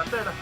teele.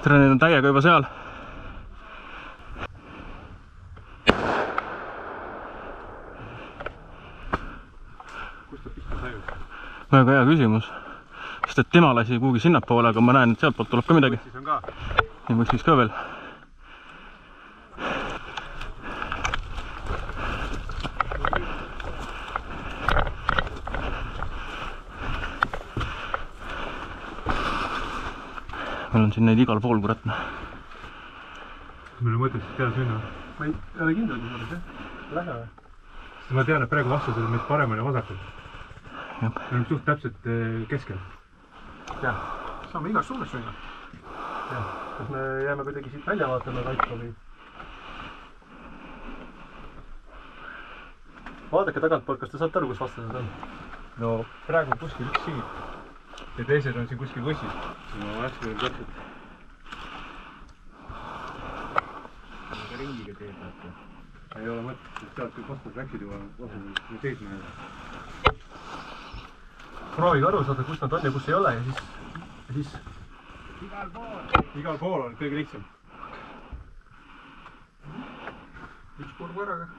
Trenid on täiega juba seal. Kust ta pihta sai? Väga hea küsimus. Sest et tema lasi kuhugi sinnapoole, aga ma näen, et sealt poolt tuleb ka midagi. Siis on ka. Ja võiks siis ka veel. Meil on siin neid igal pool, kurat. Meil on mõttes peale sõnna. Ma ei ole kindel, kui juures, jah? Lähe või? Sest ma tean, et praegu vastased on meid paremini vasakul. Meil on suht täpselt keskel. Jah. Saame igast suunas sõnna. Jah. Kas me jääme kuidagi siit välja vaatama vaikka või? Vaadake tagantpoolt, kas te saate aru, kus vastased on? No praegu on kuskil üks siin. Ja teised on siin kuskil võssis. No hästi on täpselt. Aga ringiga teed vaata. Ei ole mõttes, sest sealt kõik vastas läksid juba vastased seisma jälle. Proovige aru saada, kus nad on ja kus ei ole ja siis... Igal pool on kõige lihtsam. Üks pool korraga.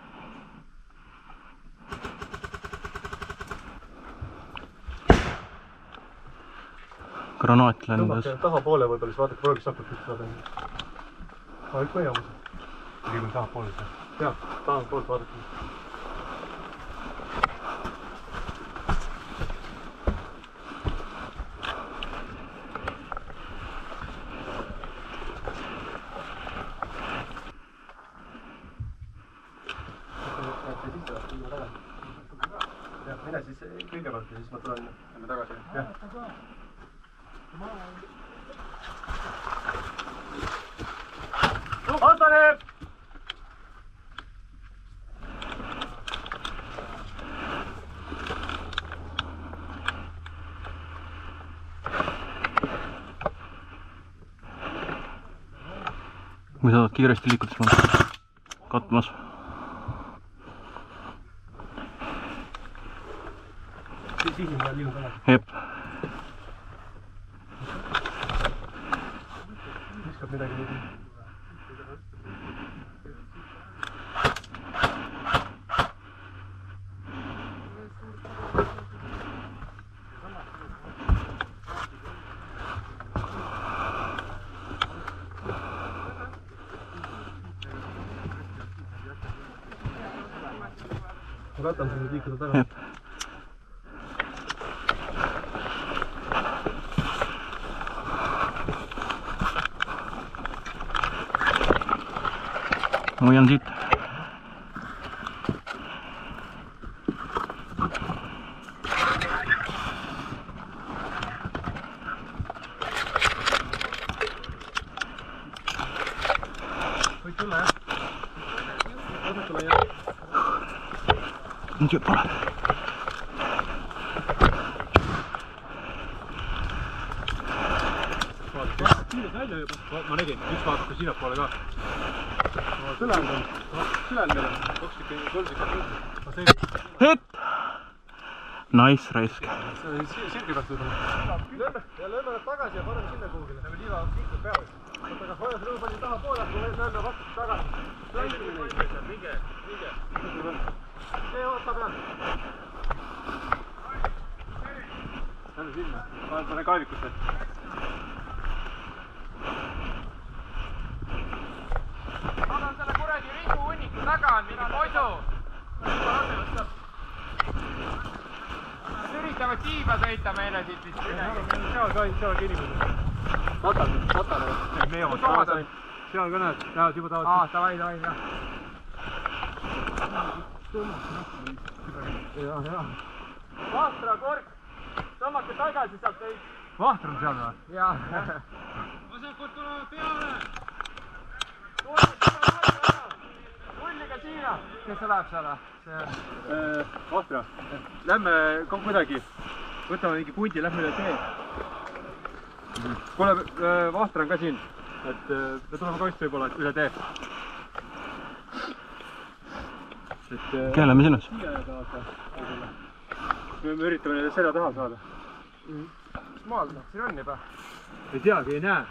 Granaat lendas. Tõmbake taha poole võib-olla, siis vaadake, prooviks hakkab püsti saada. Aga üks võiamus. Liigun taha poole. Jah, taha poolt vaadake. Jah, mine siis kõigepealt ja siis ma tulen enne tagasi. Jah. Vastane! Kui sa saad kiiresti liikudes katmas. Siim ma liigun tagasi. Jep. Viskab midagi nüüd. Ma võtan selle liikuda taga. Jep. Ma hoian siit. Võid tulla jah? Võid tulla jah? Nüüd jõpp ole. Ma nägin, üks vaatate sinnapoole ka. Sülend on. Sülend meil on. 2 tükki. Hütt! Nice raisk. Sirgi pealt võtame. Lööme nad tagasi ja paneme sinna kuhugile. Lähme liiva kiitud peale. Oota, aga hoia selle õupalli taha poole, kui lööme vastu tagasi. Minge. See oota peal. Lähme sinna. Pane kaevikusse. Nad on selle kuradi ringu hunniku taga on mingi poisu. Nad üritavad tiiba sõita meile siit vist midagi. Seal ka inimesed. Satale. Meie omad ka sain. Seal ka näed, lähevad juba tahavad. Davai, jah. Ja. Vahtra, kork. Tõmmake tagasi sealt teid. Vahter on seal või? Jah. Vasakut tulevad peale! Mulliga siia. Kes see läheb seal? Vahtra. Lähme kuidagi. Võtame mingi pundi, lähme üle tee. Kuule, Vahter on ka siin. Et me tuleme ka vist võib-olla üle tee. Kelle me sinnas? Me üritame neile selja taha saada. Mis maal siin on juba? Ei teagi, ei näe.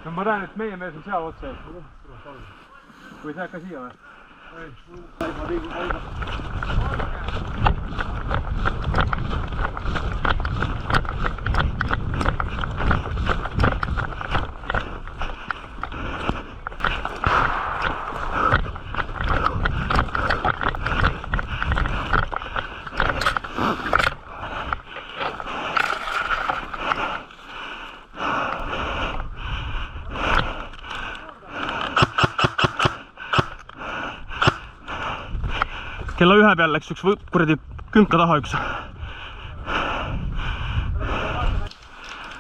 No ma näen, et meie mees on seal otse. Kui sa ka siia või? Ei. Kella 1 peal läks üks kuradi künka taha üks.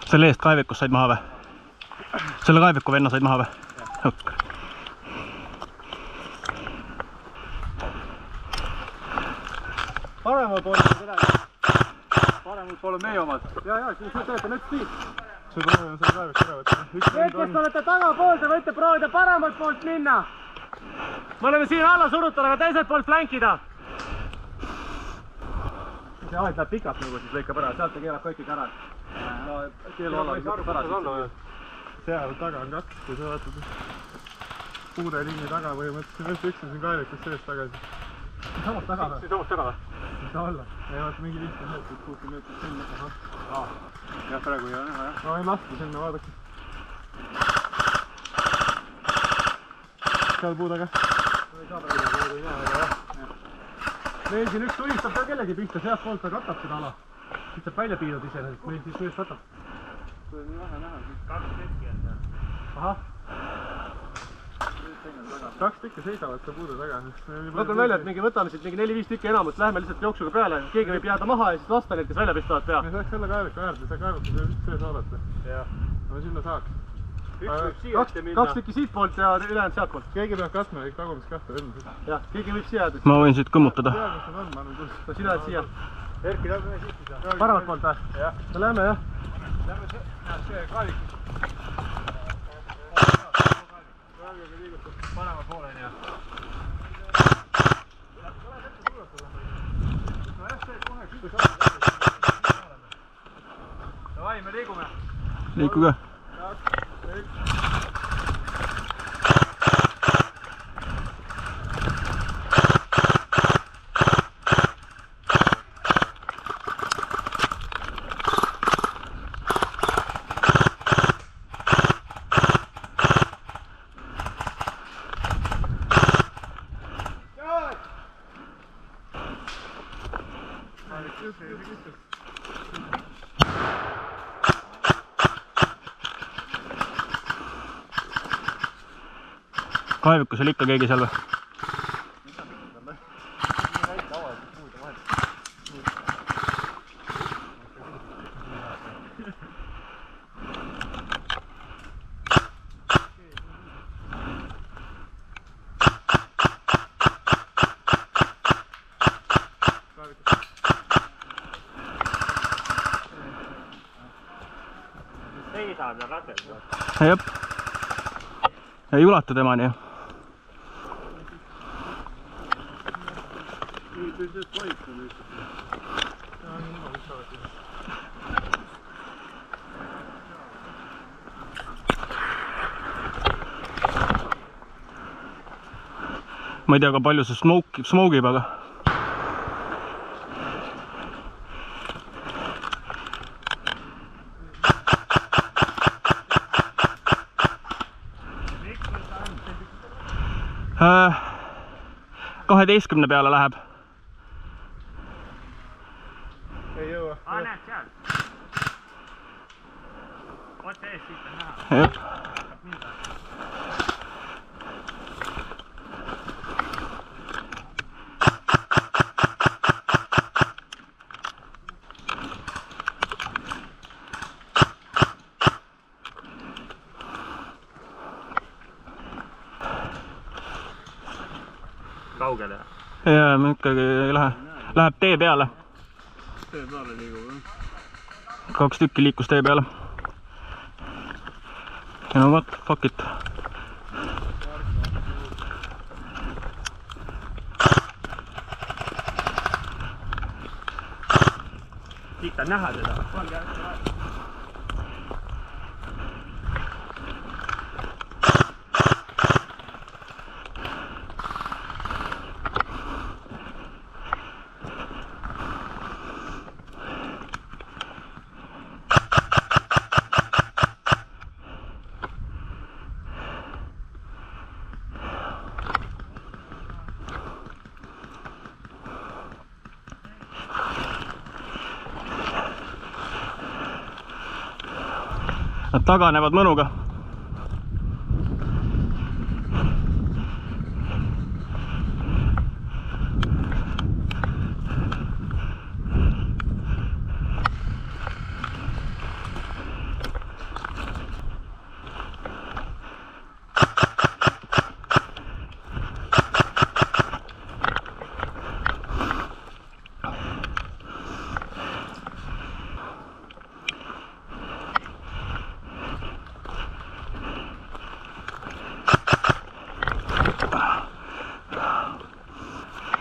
Selle eest kaevikust said maha või? Selle kaeviku venna said maha või? Okk. Paremal pool on kedagi. Paremal pool on meie omad. Ja, siin töötab üks tiib. See proovime selle kaeviku ära võtta. Need, kes olete tagapool, te võite proovida paremalt poolt minna. Me oleme siin alla surutud, aga teiselt poolt flankida. See aed läheb pikalt nagu siis lõikab ära, sealt ta keelab kõik ära. Keelu alla lõikab ära. Seal taga on 2, kui sa vaatad puude liini taga põhimõtteliselt. Üks on siin kaevikus sees tagasi. Samast taga või? Samast taga või? Ei saa olla. Ei vaata mingi 50 meetrit, 60 meetrit sinna. Jah, praegu ei ole näha jah. No ei lasku sinna, vaadake. Seal puu taga. Ei saa praegu ei näe väga jah. Meil siin üks tulistab ka kellegi pihta, sealt poolt ta katab seda ala. Siit saab välja piinud iseenesest, meil siis mees katab. See on nii vähe näha. 2 tükki on seal. Ahah. 2 tükki seisavad seal puude taga. Võtan välja, et võtame siit mingi 4-5 tükki enamust, läheme lihtsalt jooksuga peale. Keegi võib jääda maha ja siis lasta need, kes välja pistavad pea. Me saaks selle kaeviku äärde, sa kaeviku sees oodata. Jah. No sinna saaks. 2 tükki siit poolt ja ülejäänud sealt poolt. Keegi peab katma tagumist kahte õnne. Jah, keegi võib siia jääda. Ma võin siit kõmmutada. No sina jääd siia. Erki, lähme siit. Paremalt poolt või? Jah. No lähme jah. Lähme see kaevikus. Kaeviga liigutab parema pooleni ja. No jah, see kohe kütus. liikuge. Kaevikus oli ikka keegi seal või? Seisad ja rakendad. Jep. Ei ulatu temani ju. Ma ei tea, ka palju see smoke'ib, aga äh, 12 peale läheb. Ei jõua. Näed seal. Otse ees siit on näha. Jep. Kaugele? Ja me ikkagi ei lähe. Läheb tee peale. Tee peale liigub, jah? 2 tükki liikus tee peale. Ja no what, fuck it. Siit on näha teda. Nad taganevad mõnuga.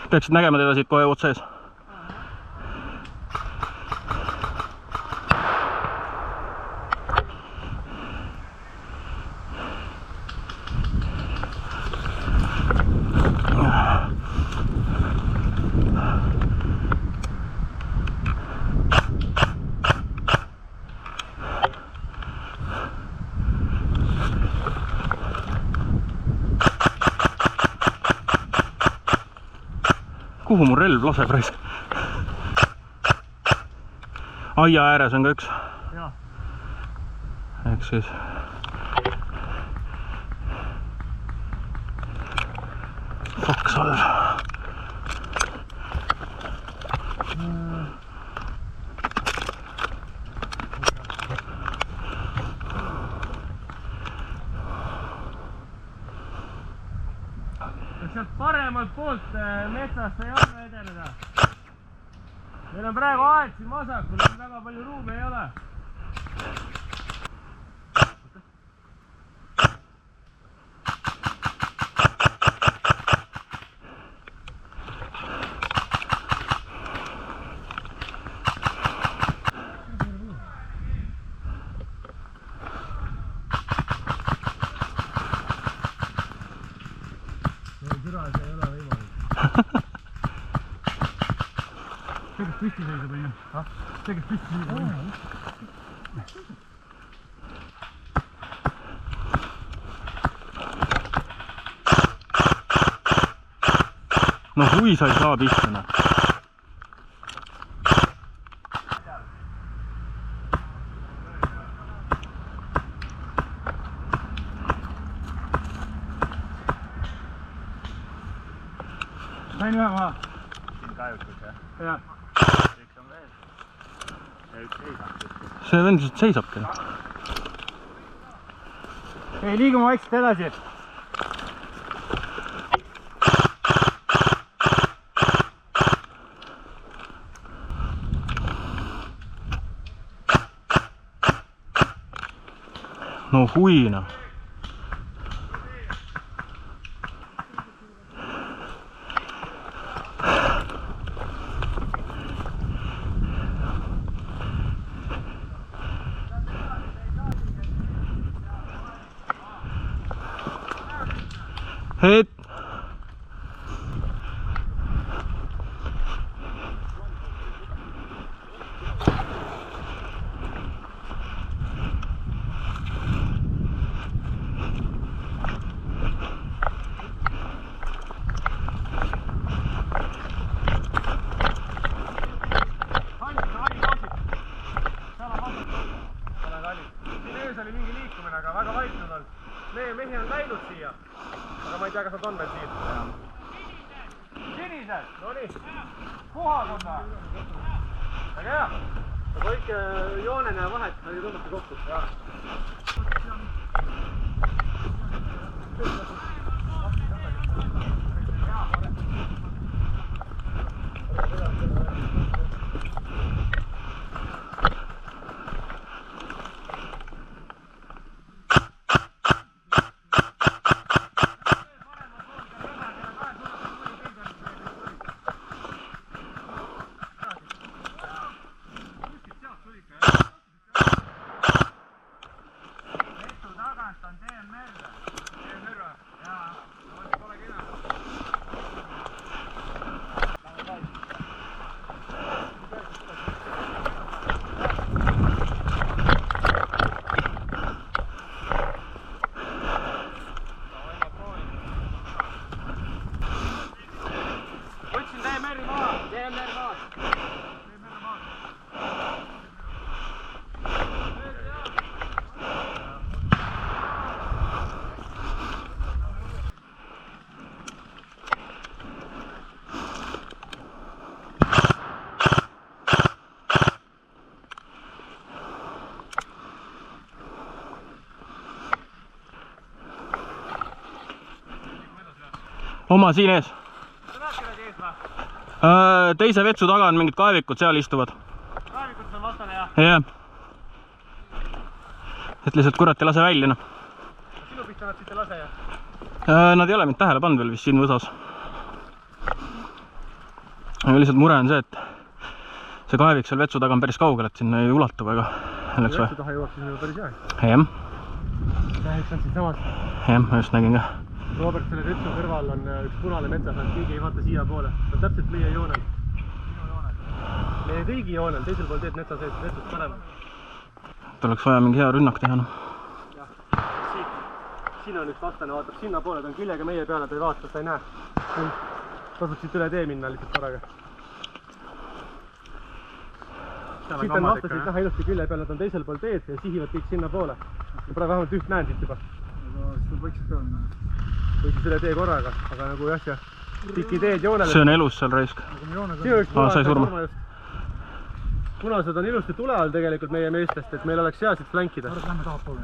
Peaksid nägema teda siit kohe otsa ees. Kuhu mu relv laseb reis? Aia ääres on ka üks. Jah. Ehk siis. Fuck salv. Sealt paremalt poolt metsast ei ole edeneda. Meil on praegu aed siin vasakul, väga palju ruumi ei ole. türa, see ei ole võimalik. See, kes püsti seisab, on ju? See, kes püsti seisab, on ju? No huvi sa ei saa pistena. Sain ühe maha. Siin kaevikus, jah? Jah. Üks on veel. Ja üks seisab. See vend lihtsalt seisabki. Ei, liigume vaikselt edasi. No huina. Hei. Oli mingi liikumine, aga väga vaiknud on. Meie mehi on läinud siia, aga ma ei tea, kas nad on veel siin. Sinised! No nii, puhas on ta. Väga hea. Kõik joonene vahet oli tõmmata kokku. Oma siin ees. Sa näed kedagi ees või? Teise vetsu taga on mingid kaevikud, seal istuvad. Kaevikud on vastane, jah? Jah. Et lihtsalt kurat ei lase välja, noh. Sinu pihta nad siit ei lase, jah? Nad ei ole mind tähele pannud veel vist siin võsas. Aga lihtsalt mure on see, et see kaevik seal vetsu taga on päris kaugel, et sinna ei ulatu väga. Vetsu taha jõuab sinna päris hea. Jah. Täheks on siit samas. Jah, ma just nägin ka. Robert, selle vetsu kõrval on üks punane metsasand, keegi ei vaata siia poole. Ta on täpselt meie joonel. Meie kõigi joonel, teisel pool teed metsa sees, vetsust parem. Et oleks vaja mingi hea rünnak teha, noh. Jah, siin on üks vastane, vaatab sinna poole, ta on küljega meie peale, ta ei vaata, ta ei näe. Tasub siit üle tee minna lihtsalt korraga. Siit on vastasid näha ilusti külje peal, nad on teisel pool teed ja sihivad kõik sinna poole. Ma praegu vähemalt üht näen siit juba. Aga võiksid ka minna. Võiksid üle tee korraga, aga nagu jah, piki teed joonele. See on elus seal raisk. Siin on üks punased, punased on ilusti tule all tegelikult meie meestest, et meil oleks hea siit flankida. Lähme tahapoole.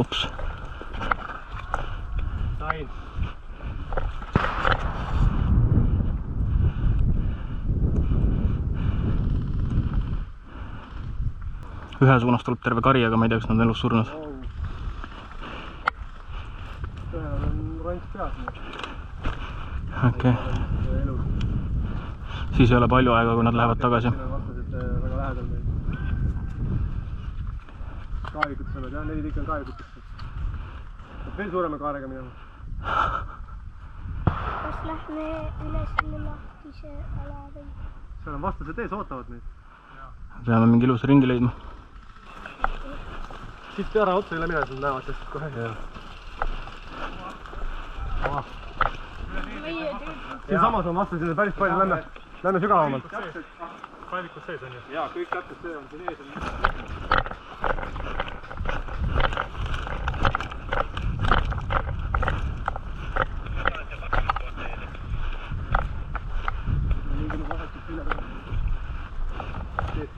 Ups. Sain. Ühe suunas tuleb terve kari, aga ma ei tea, kas nad on elus surnud. Ühel on rants peas. Okei. Siis ei ole palju aega, kui nad lähevad tagasi. kaevikutes oled jah, 4 tükki on kaevikutesse. Peab veel suurema kaarega minema. Kas lähme üle selle lahtise ala või? Seal on vastased ees, ootavad meid. Peame mingi ilusa ringi leidma. Siit ära otsa üle mina, siis näevad sest kohe. Siin samas on vastased päris palju, lähme sügavamalt. Kaevikus sees on ju? Jaa, kõik täpselt see on siin ees.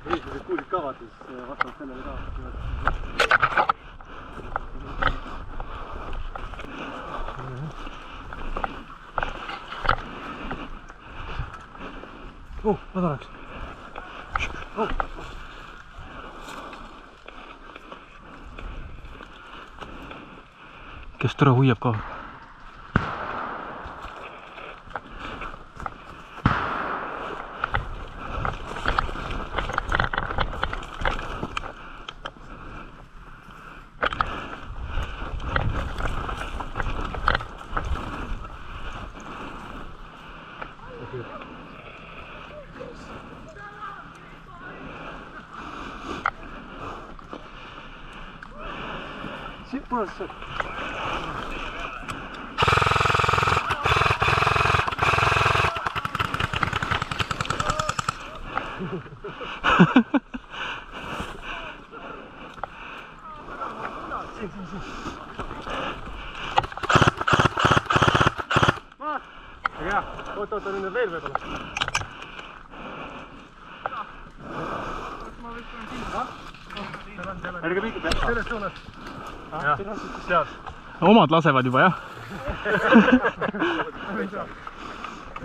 Eeslased kuulid ka vaata, siis vastavalt sellele ka. Nad oleks. Kes tore huiab ka? Siit puhas saab. Hea, oota, nüüd veel võib-olla. Ärge piikub jah, selles suunas. Jah, seal. Omad lasevad juba, jah?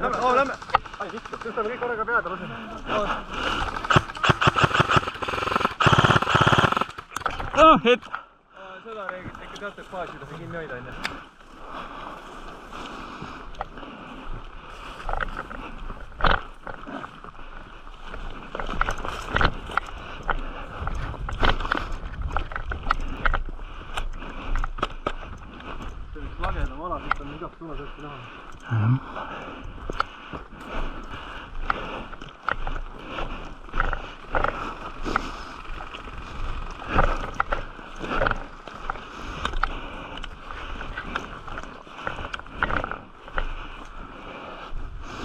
Lähme! Ai, vittu, tõstame kõik korraga pead, laseme. Hetk! Seda reeglit ikka teate, et paasi taha kinni hoida, on ju. See üks lagedam ala, siit on igast suunas hästi näha.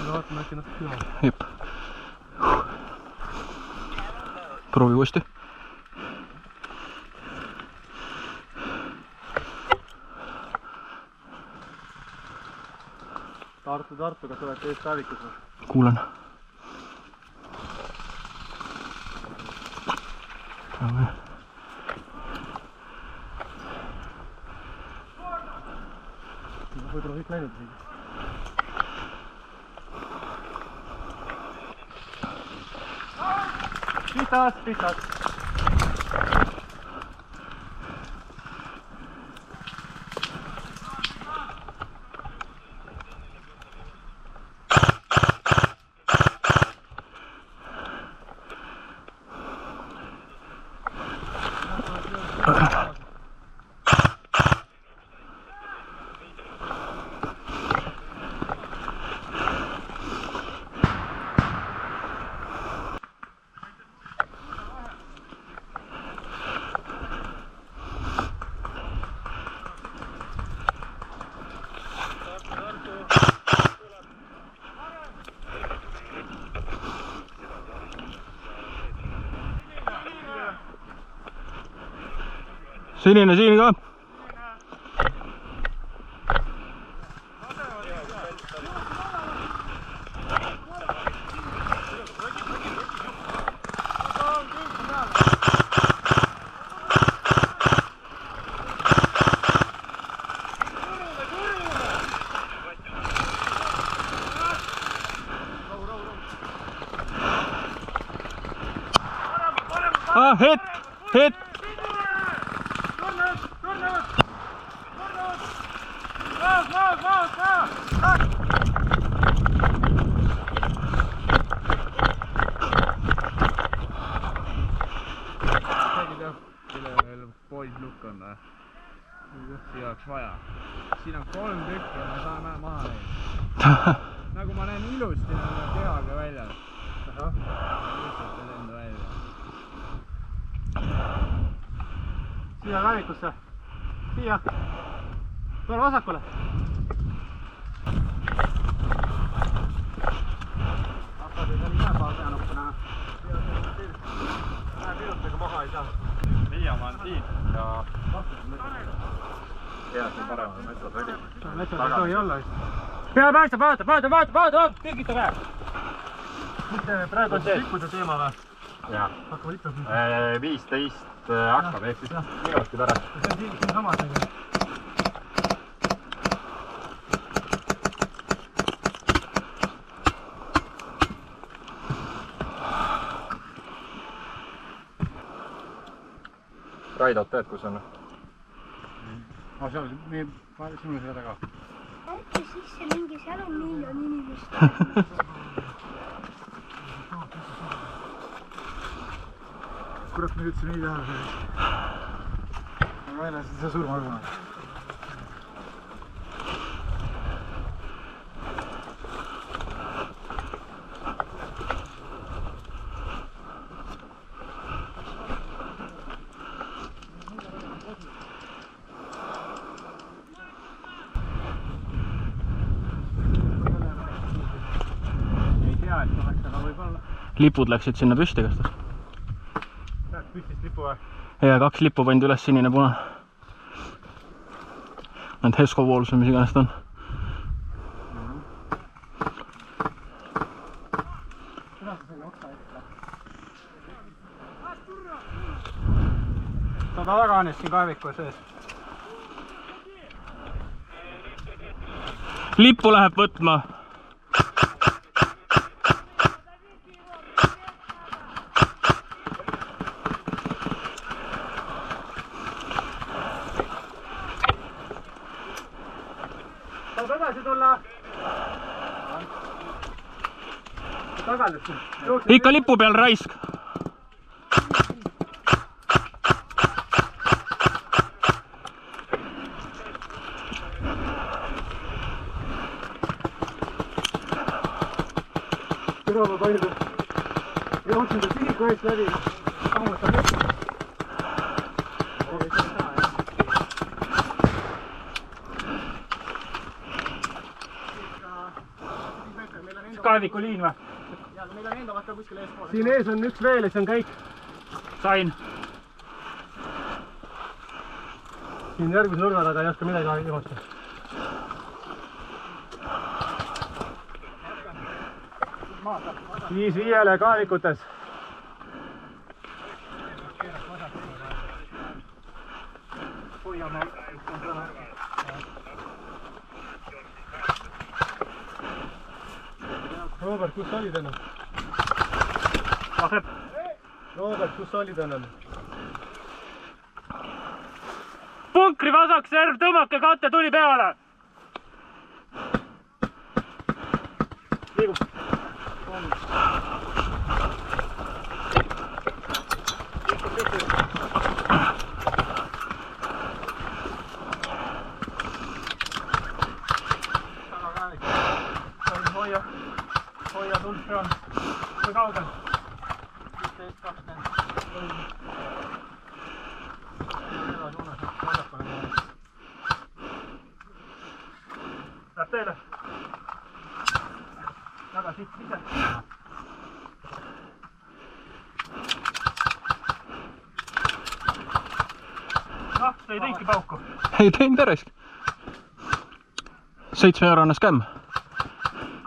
Vaatame äkki natuke külma. Jep. Proovi uuesti. Tartu, kas olete ees kaevikus või? Kuulen. Võib-olla kõik läinud siin. Pistas! Sinine siin ka. Hetk! on või? Siia oleks vaja. Siin on 3 tükki ja ma saan maha neid. Nagu ma näen ilusti kehaga väljas. Lihtsalt ei lenda välja. Siia kaevikusse. Siia. Tule vasakule. Hakkad ei saa nii päeva teanuppu näha. Läheb minutega maha ei saa. Liiamaa on siin. Ja see on parem, metsas oli. metsas ei tohi olla vist. Pea päästab, vaata, kükita käe. Mitte praegu on lippude teema või? Jaa. Hakkame lippude. 15 hakkab, ehk siis minuti pärast. See on siin samas nagu. Raidot teed, kus on? Seal, sinul seda taga. ärke sisse mingi, seal on miljon inimest. Kurat, me üldse nii teha see. Aga aina seda surma arvuna. Lipud läksid sinna püsti, kas ta? Näed püstist lipu või? Ja 2 lippu pandi üles, sinine, punane. Need Hesko Walls või mis iganes ta on. Ta taganes siin kaeviku sees. Lippu läheb võtma. Saab edasi tulla. Taganes. Ikka lipu peal, raisk. Türa palju. Jooksin ta sihiku eest läbi. Sammutab ette. Kaeviku liin või? Siin ees on üks veel ja see on käik. Sain. Siin järgmise nurga taga ei oska midagi juhata. Viis viiele kaevikutes. Robert, kus sa olid enne? Robert, kus sa olid enne? Punkri vasak serv, tõmmake katte, tuli peale. Liigub. Hoia tuld peal. Kui kaugel? 15-20. Läheb teile. Väga siit ise. Noh, sa ei teinki pauku. Ei teinud ära. 7-eurone skämm.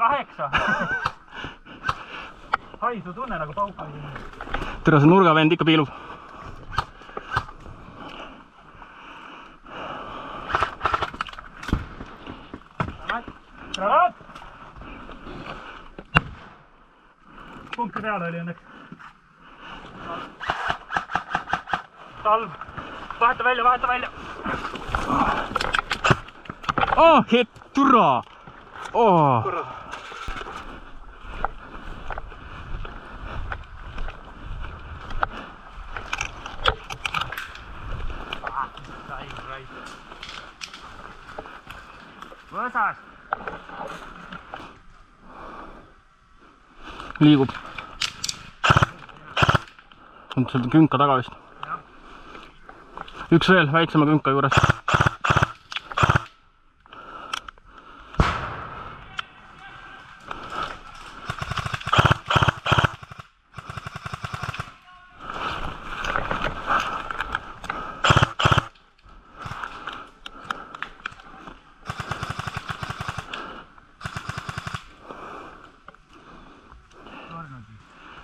8. Haisu tunne nagu pauku. Tere, see nurgavend ikka piilub. Granaat! Punkti peale oli õnneks. Talv. Vaheta välja, vaheta välja. Oh, et turra! Oh. võsas. Liigub. on seal künka taga vist. Üks veel väiksema künka juures.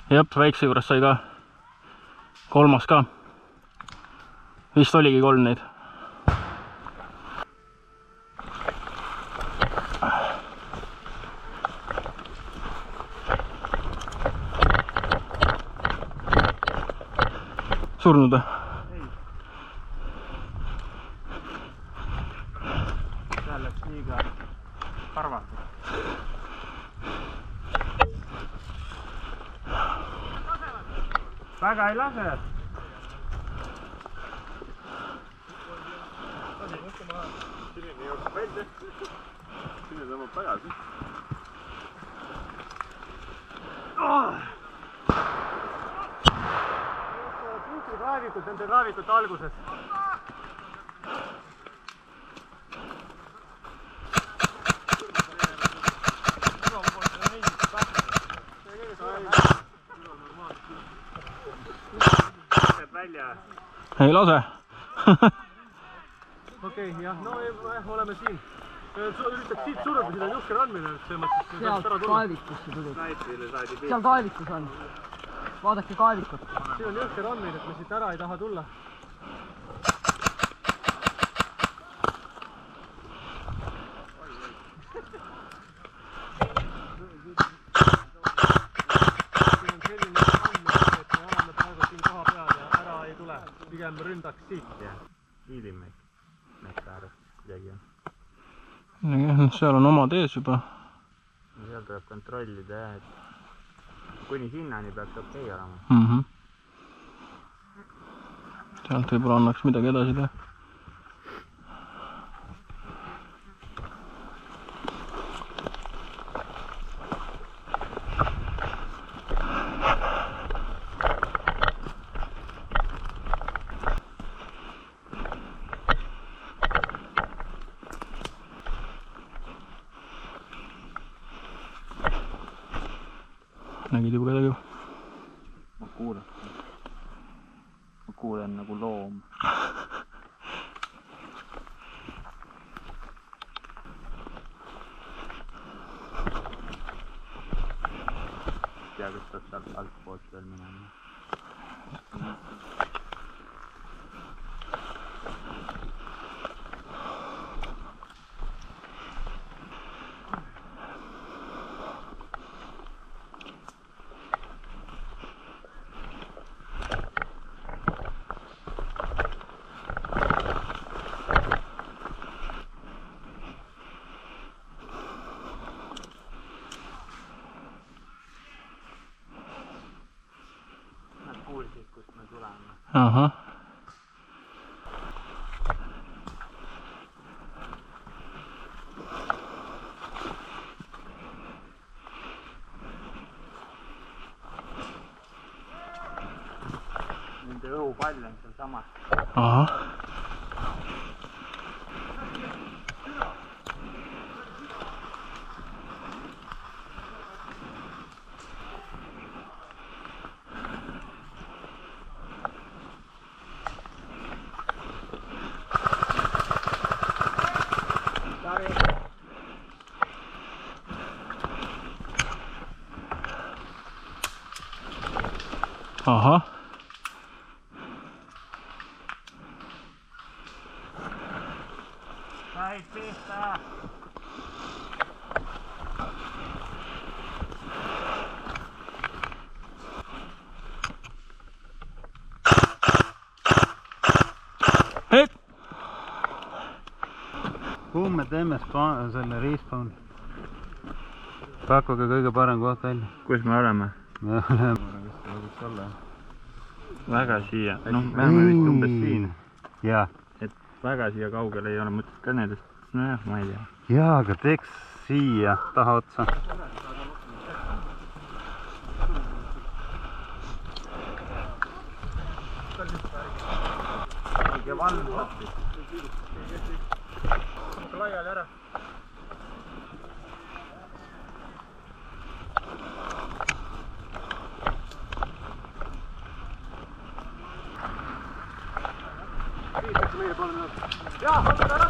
Jep, väikse juures sai ka. Kolmas ka. Vist oligi 3 neid. Surnud või? Ei. Seal läks liiga karvalt. Väga ei lase. Sinine jookseb välja. Sinine tõmbab tagasi. Punkrikaevikud nende kaevikute alguses. Ei lase. Okei, jah, no oleme siin. Üritaks siit suruda, siin on juhke randmine. Sealt kaevikusse tulid. Seal kaevikus on. Vaadake kaevikut. Siin on juhke randmine, et me siit ära ei taha tulla. Siin on selline randmine, et me oleme praegu siin koha peal ja ära ei tule. Pigem ründaks siit. Hiilimeid. Metsa ääres kuidagi on. Seal on omad ees juba. Seal tuleb kontrollida jah, et kuni sinnani peaks okei olema. Sealt võib-olla annaks midagi edasi teha. Nägid juba kedagi? Ma kuulen nagu loom. Tea, kus peab sealt altpoolt veel minema. Kuulsid, kust me tuleme. Ahah. Nende õhupall on seal samas. Ahah. Ahah. Said pihta! Hei! Kuhu me teeme selle respawn? Pakkuge kõige parem koht välja. Kus me oleme? Me oleme Väga siia. Noh, me oleme vist umbes siin. Jaa. Et väga siia kaugel ei ole mõtet kõnedest. nojah, ma ei tea. jaa, aga teeks siia taha otsa. laiali ära. Meie poole minna. Jaa, võtta ära,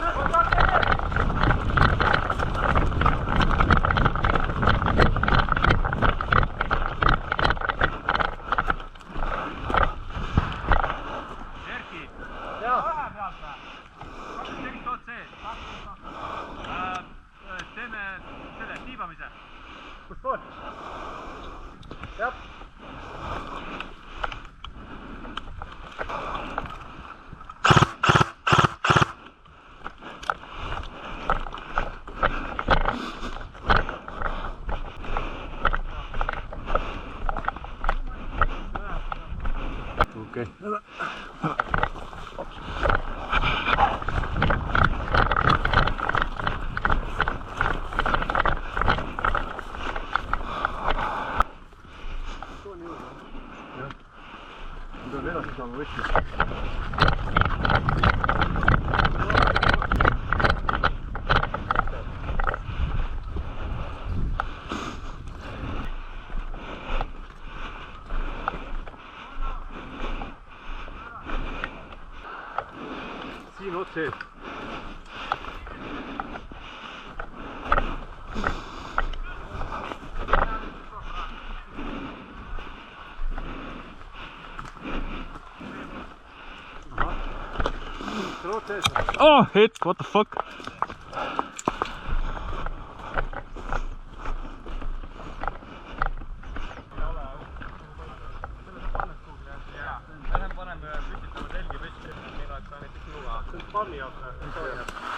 siin otse ees. Oh, hit, what the fuck?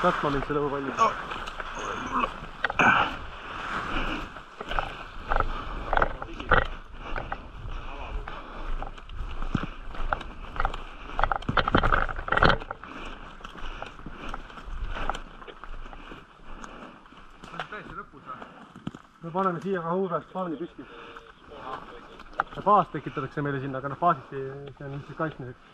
Katma mind selle õhupalli. Me paneme siia ka õhuväest spaani püsti. Baas tekitatakse meile sinna, aga baasist see on ilmselt kaitsmiseks.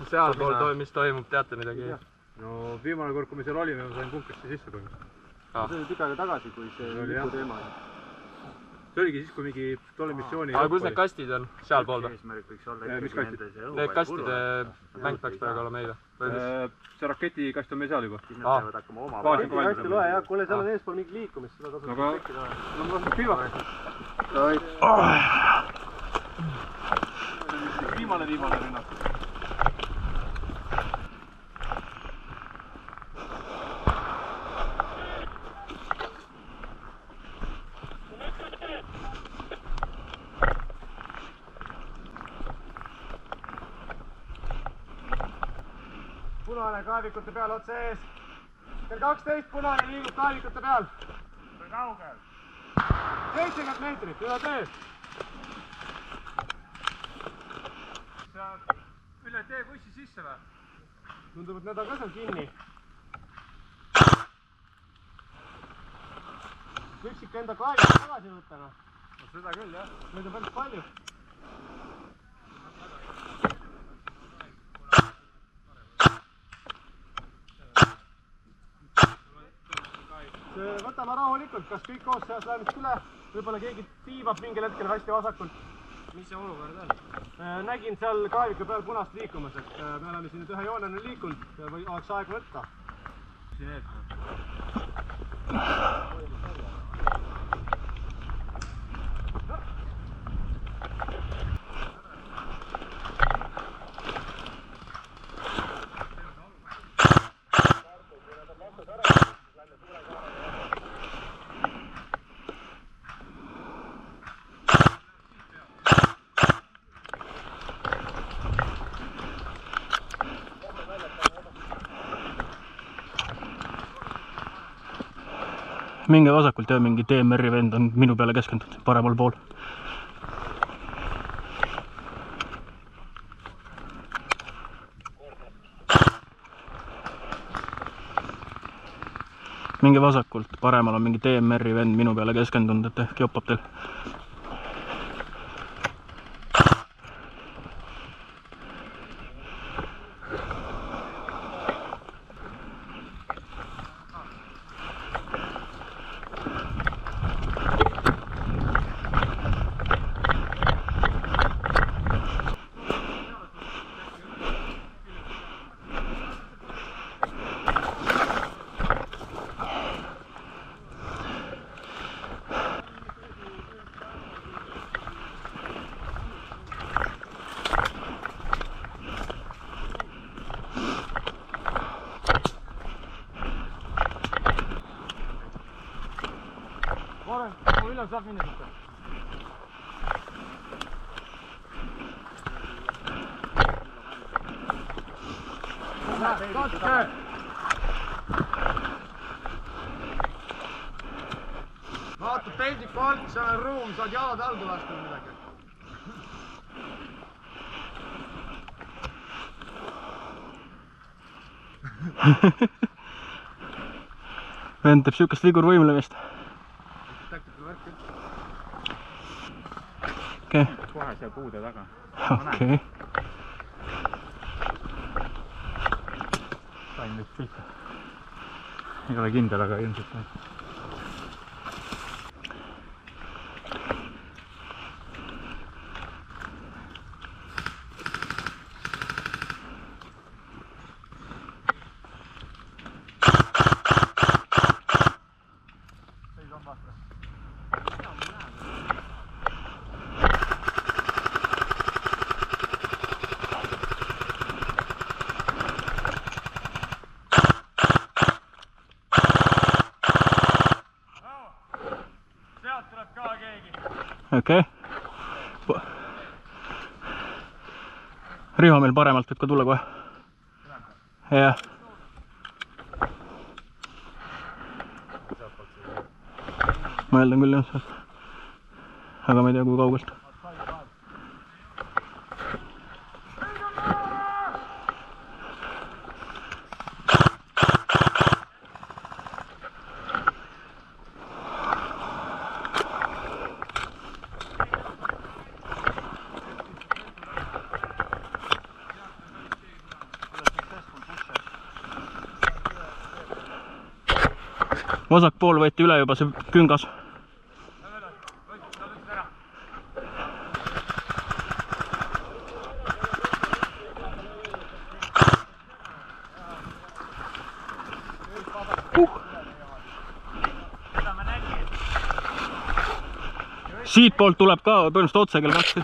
Sealpool, mis toimub, teate midagi? No viimane kord, kui me seal olime, ma sain punkrisse sisse põhimõtteliselt. See oli tükk aega tagasi, kui see lipu teema. See oligi siis, kui mingi tolle missiooni... Aga kus need kastid on? Sealpool või? Mis kastid? Need kastide mäng peaks praegu olla meile. See raketikast on meil seal juba. Raketikast ei loe jah, kuule seal on eespool mingi liikumist, seda tasub tekkida. No ma külvame. Viimane rünnak. Punane kaevikute peal otse ees. Kell 12 punane liigub kaevikute peal. Kui kaugel? 70 meetrit, üle tee. Üle tee bussi sisse või? Tundub, et nad on ka seal kinni. Võiks ikka enda kaevik tagasi võtta. No seda küll jah. Neid on päris palju. Võtame rahulikult, kas kõik koos seas lähemist üle, võib-olla keegi tiibab mingil hetkel hästi vasakult. Mis see olukord on? Nägin seal kaeviku peal punast liikumas, et me oleme siin nüüd ühe joonena liikunud ja oleks aeg võtta. Siin ees. Minge vasakult ja mingi DMR-i vend on minu peale keskendunud paremal pool. minge vasakult, paremal on mingi DMR-i vend minu peale keskendunud, et ehk joppab teil. Millal saab minna siit? Katke! Vaata peldiku alt, seal on ruum, saad jalad haldu lasta või midagi. Vend teeb siukest vigurvõimlemist. Okei. Kohe seal puude taga. Okei. Sain nüüd pihta. Ei ole kindel, aga ilmselt sain. Okei. Riho meil paremalt võib ka tulla kohe. Jah. Ma eeldan küll jah sealt. Aga ma ei tea kui kaugelt. Vasak pool võeti üle juba see küngas. Siit poolt tuleb ka põhimõtteliselt otse kell 2.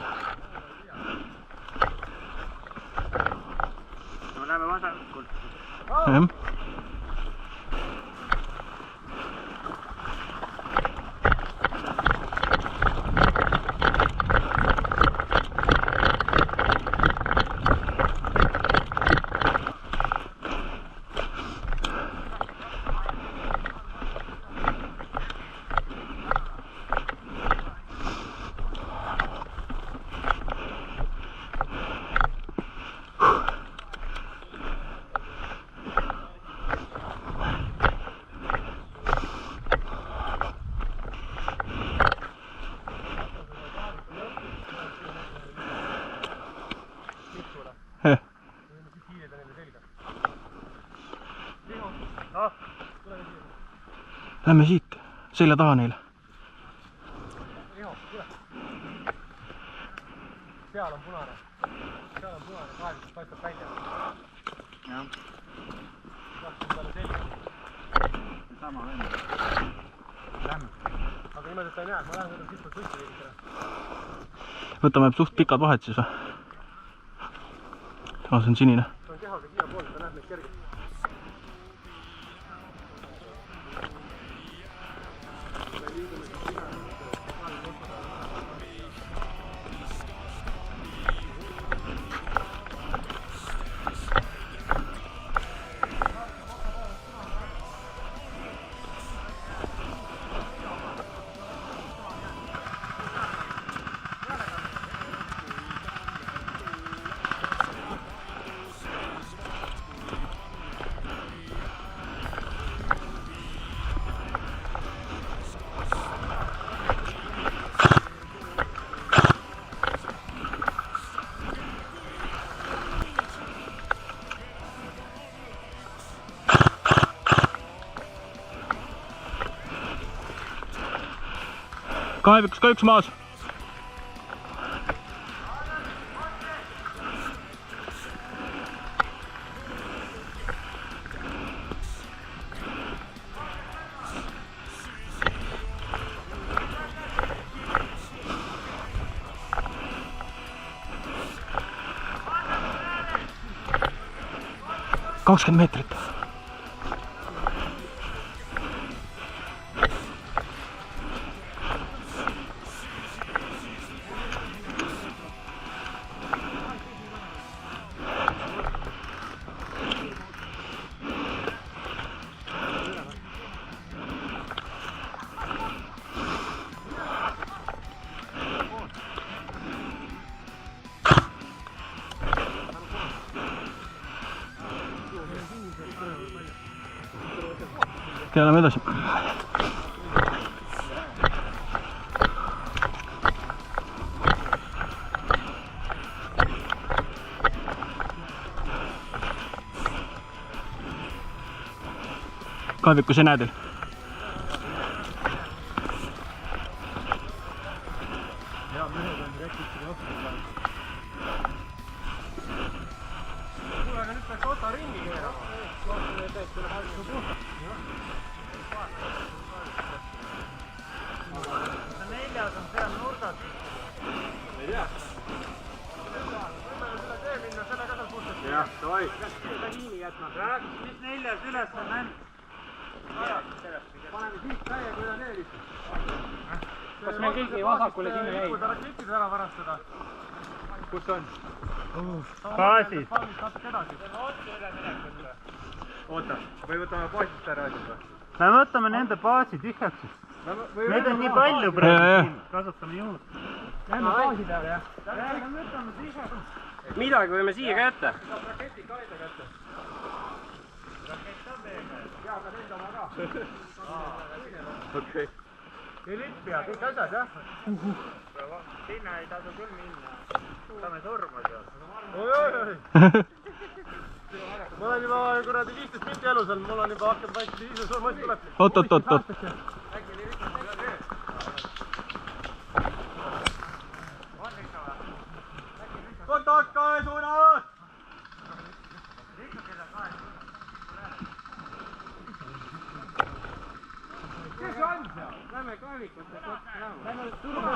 No läheme vasakult. Jah. Lähme siit, selja taha neile. Seal on punane. Seal on punane, kaevikus paistab välja. Jah. Tahtis talle selga. Sama vend. Lähme. Aga niimoodi, et ta ei näe, ma lähen võtan siit poolt võtti veidikene. Võtame suht pikad vahed siis või? See on sinine. See on kehaga siia poole, ta näeb meid kergelt. kaevikus ka üks maas. ...20 meetrit. Lähme edasi. Kaevikus ei näe teil. Jah, davai. Mis neljas üles on mänd? Paneme siit täie, kui ta neelis. Kas meil keegi vasakule sinna jäi? Raketid ära varastada. Kus on? Baasis. Natuke edasi. Oota, või võtame baasist ära asjad või? Me võtame nende baasi tühjaks siis. Neid on nii palju praegu siin. Kasutame juurde. Lähme baasi peale, jah? Midagi võime siia ka jätta. Raketid ka enda kätte. Rakett on meega. Jaa, aga enda oma ka. Okei. Ei lippia, kõik asjad, jah? Sinna ei tasu küll minna. Saame surma seal. Oi. Ma olen juba kuradi 15 minti elus olnud, mul on juba hakkab vaikselt ise suur mõist tuleb. Oot. Kontakt kahe suunas! Kes on seal? Lähme kaevikute kohta. Lähme surma.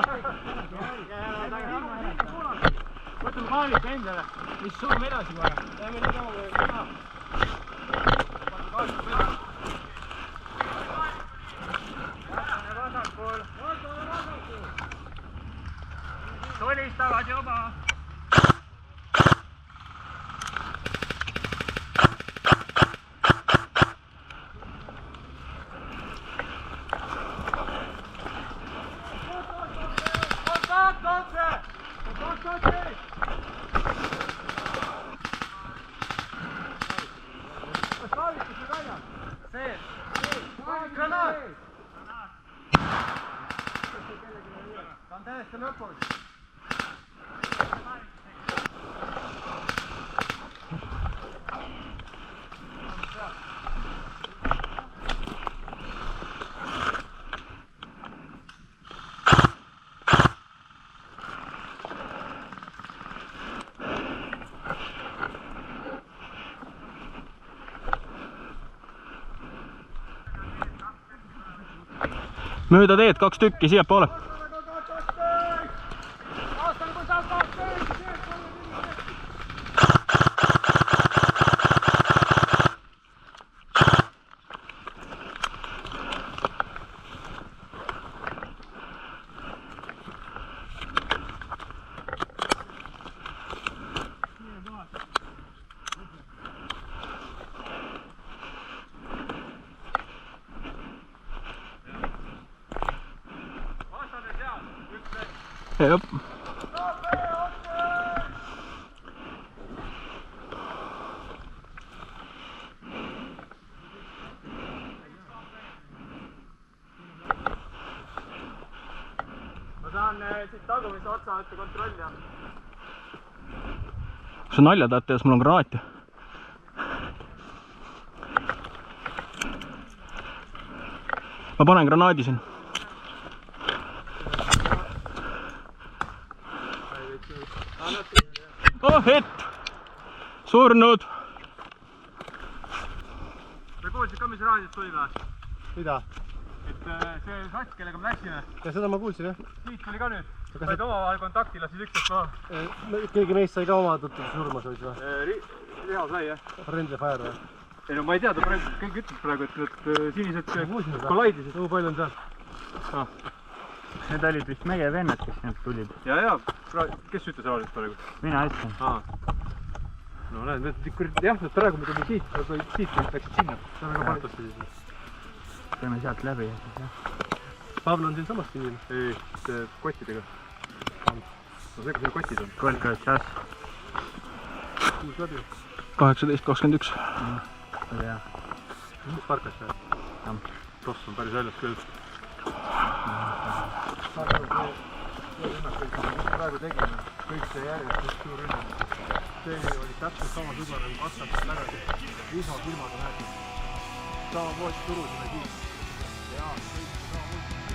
Võtame kaeviku endale. Mis surm edasi kohe? Lähme nii kaua kui maha. Vasakul. Tulistavad juba. Granaat! Ta on täiesti lõpus. Mööda teed 2 tükki siiapoole. Jep. Ma saan siit tagumise otsa võtta kontrolli. Kas sa nalja tahad teha, mul on granaat ju. Ma panen granaadi siin. oh et! Surnud! sa kuulsid ka, mis raadios tuli või? Mida? Et see sats, kellega me läksime. Ja seda ma kuulsin, jah. Siit tuli ka nüüd. Said omavahel kontakti, lasid üksteist maha. Keegi meist sai ka oma tuttavus surma siis või? Riho sai, jah. Friendly Fire või? Ei no ma ei tea, ta praegu, kõik ütles praegu, et need sinised kolaidisid. Kui palju on seal? Need olid vist meie vennad, kes need tulid. Ja, kes ütles avaliselt praegu? Mina ütlen. No näed, jah, nüüd praegu me tulime siit, aga siit läksid sinna. See on väga paratasse siis. Teeme sealt läbi ja siis jah. Pavl on siin samast siin? Ei, see kottidega. No see, kus need kotid on. Kolka tšas. Kuus läbi. 18.21. Jah. Mis parkas see? Toss on päris väljas küll. Praegu tegime kõik see järjest, üks suur rünnak. See oli täpselt sama suga nagu 2 aastat tagasi. Lisakilmad on näed. Samamoodi turusime siit. Jaa, kõik samamoodi.